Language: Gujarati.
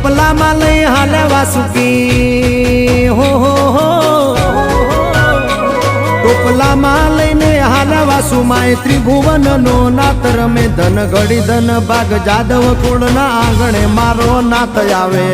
ટોપલામાં લઈ હાલે વાસુકી હો ટોપલામાં લઈને હાલે વાસુ માય ત્રિભુવન નો નાત રમે ધન ઘડી ધન ભાગ જાદવ કુળ ના આંગણે મારો નાત આવે